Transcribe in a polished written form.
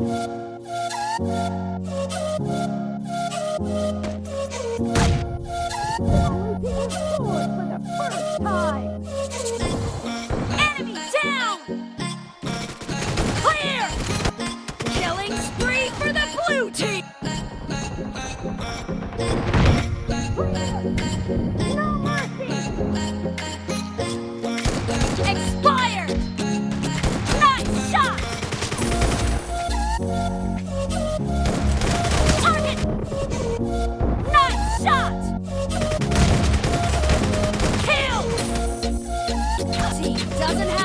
For the first time! Enemy down! Clear! Killing spree for the blue team! No mercy! Expired! Nice shot! Target! Nice shot! Kill! Team doesn't have